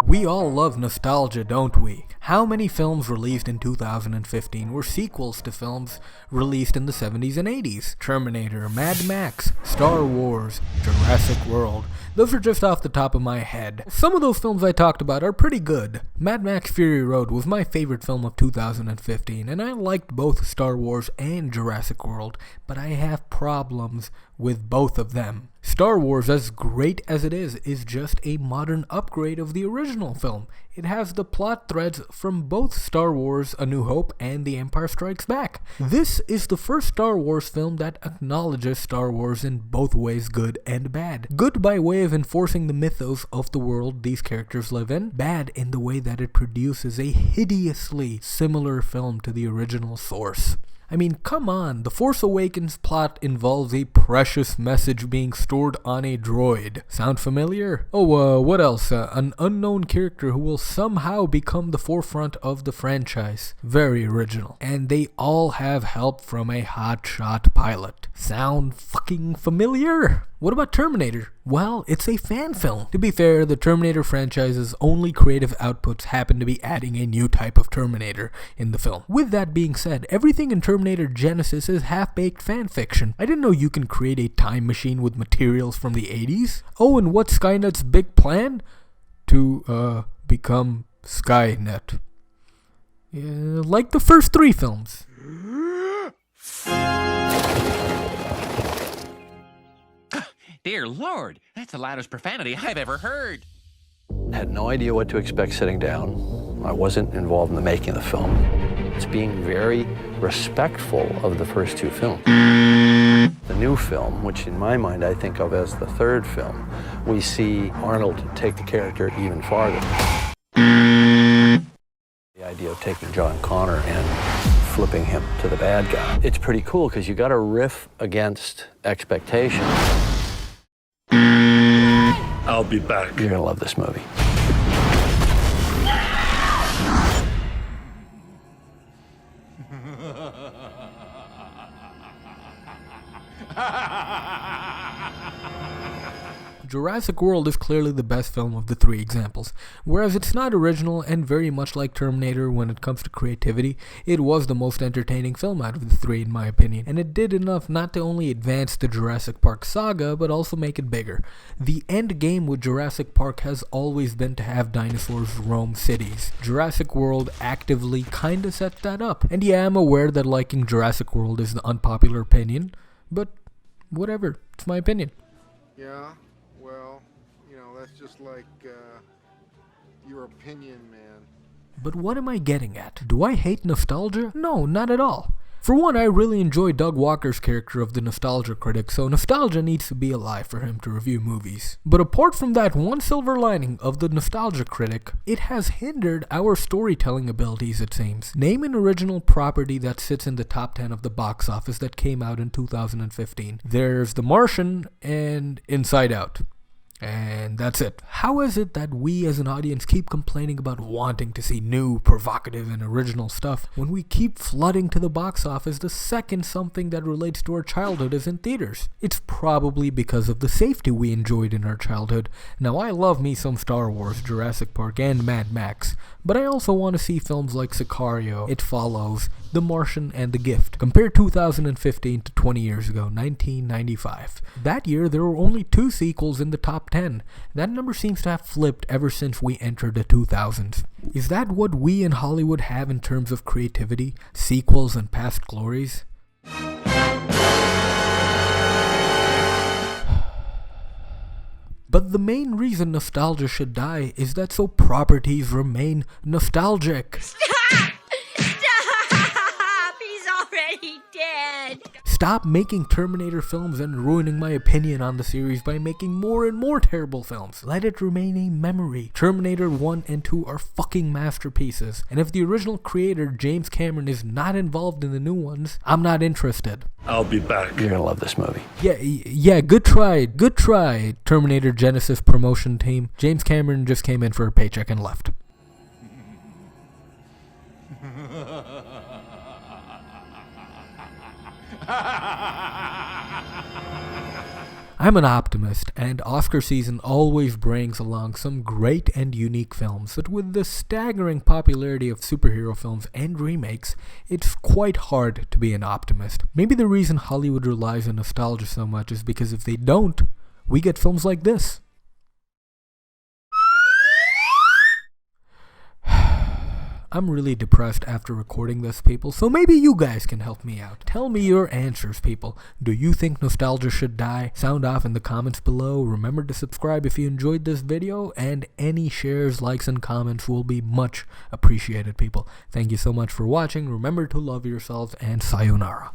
We all love nostalgia, don't we? How many films released in 2015 were sequels to films released in the 70s and 80s? Terminator, Mad Max, Star Wars, Jurassic World. Those are just off the top of my head. Some of those films I talked about are pretty good. Mad Max Fury Road was my favorite film of 2015, and I liked both Star Wars and Jurassic World, but I have problems with both of them. Star Wars, as great as it is just a modern upgrade of the original film. It has the plot threads from both Star Wars A New Hope and The Empire Strikes Back. This is the first Star Wars film that acknowledges Star Wars in both ways, good and bad. Good by way of enforcing the mythos of the world these characters live in, bad in the way that it produces a hideously similar film to the original source. I mean, come on, The Force Awakens plot involves a precious message being stored on a droid. Sound familiar? Oh, what else? An unknown character who will somehow become the forefront of the franchise. Very original. And they all have help from a hotshot pilot. Sound fucking familiar? What about Terminator? Well, it's a fan film. To be fair, the Terminator franchise's only creative outputs happen to be adding a new type of Terminator in the film. With that being said, everything in Terminator Genisys is half-baked fan fiction. I didn't know you can create a time machine with materials from the 80s. Oh, and what's Skynet's big plan? To, become Skynet. Like the first three films. Dear Lord, that's the loudest profanity I've ever heard. I had no idea what to expect sitting down. I wasn't involved in the making of the film. It's being very respectful of the first two films. The new film, which in my mind I think of as the third film, we see Arnold take the character even farther. The idea of taking John Connor and flipping him to the bad guy. It's pretty cool because you got to riff against expectations. I'll be back. You're gonna love this movie. Jurassic World is clearly the best film of the three examples. Whereas it's not original and very much like Terminator when it comes to creativity, it was the most entertaining film out of the three in my opinion, and it did enough not to only advance the Jurassic Park saga, but also make it bigger. The end game with Jurassic Park has always been to have dinosaurs roam cities. Jurassic World actively kinda set that up. And yeah, I'm aware that liking Jurassic World is the unpopular opinion, but whatever, it's my opinion. Yeah, well, you know, that's just like, your opinion, man. But what am I getting at? Do I hate nostalgia? No, not at all. For one, I really enjoy Doug Walker's character of the Nostalgia Critic, so nostalgia needs to be alive for him to review movies. But apart from that one silver lining of the Nostalgia Critic, it has hindered our storytelling abilities, it seems. Name an original property that sits in the top 10 of the box office that came out in 2015. There's The Martian and Inside Out. And that's it. How is it that we as an audience keep complaining about wanting to see new, provocative, and original stuff when we keep flooding to the box office the second something that relates to our childhood is in theaters? It's probably because of the safety we enjoyed in our childhood. Now, I love me some Star Wars, Jurassic Park, and Mad Max, but I also want to see films like Sicario, It Follows, The Martian, and The Gift. Compare 2015 to 20 years ago, 1995. That year, there were only 2 sequels in the top 10. That number seems to have flipped ever since we entered the 2000s. Is that what we in Hollywood have in terms of creativity, sequels, and past glories? But the main reason nostalgia should die is that so properties remain nostalgic. Stop! Stop! He's already dead. Stop making Terminator films and ruining my opinion on the series by making more and more terrible films. Let it remain a memory. Terminator 1 and 2 are fucking masterpieces, and if the original creator, James Cameron, is not involved in the new ones, I'm not interested. I'll be back. You're gonna love this movie. Yeah, good try, Terminator Genesis promotion team. James Cameron just came in for a paycheck and left. I'm an optimist, and Oscar season always brings along some great and unique films, but with the staggering popularity of superhero films and remakes, it's quite hard to be an optimist. Maybe the reason Hollywood relies on nostalgia so much is because if they don't, we get films like this. I'm really depressed after recording this, people, so maybe you guys can help me out. Tell me your answers, people. Do you think nostalgia should die? Sound off in the comments below. Remember to subscribe if you enjoyed this video, and any shares, likes, and comments will be much appreciated, people. Thank you so much for watching. Remember to love yourselves, and sayonara.